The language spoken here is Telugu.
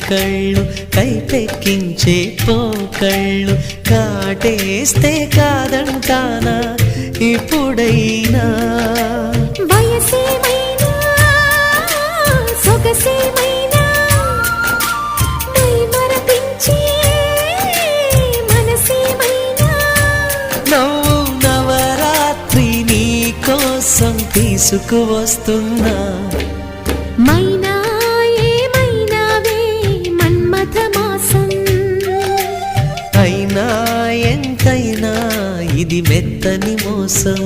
కళ్ళు కైపెక్కించే పోకళ్ళు కాటేస్తే కాదంటానా ఇప్పుడైనా వయసేమైనా సొగసేమైనా మరపించే మనసేమైనా నవ్వు నవరాత్రి నీ కోసం తీసుకువస్తున్నా మైనా ఏమైనావే మన్మథ మాసం అయినా ఎంతైనా ఇది మెత్తని మోసం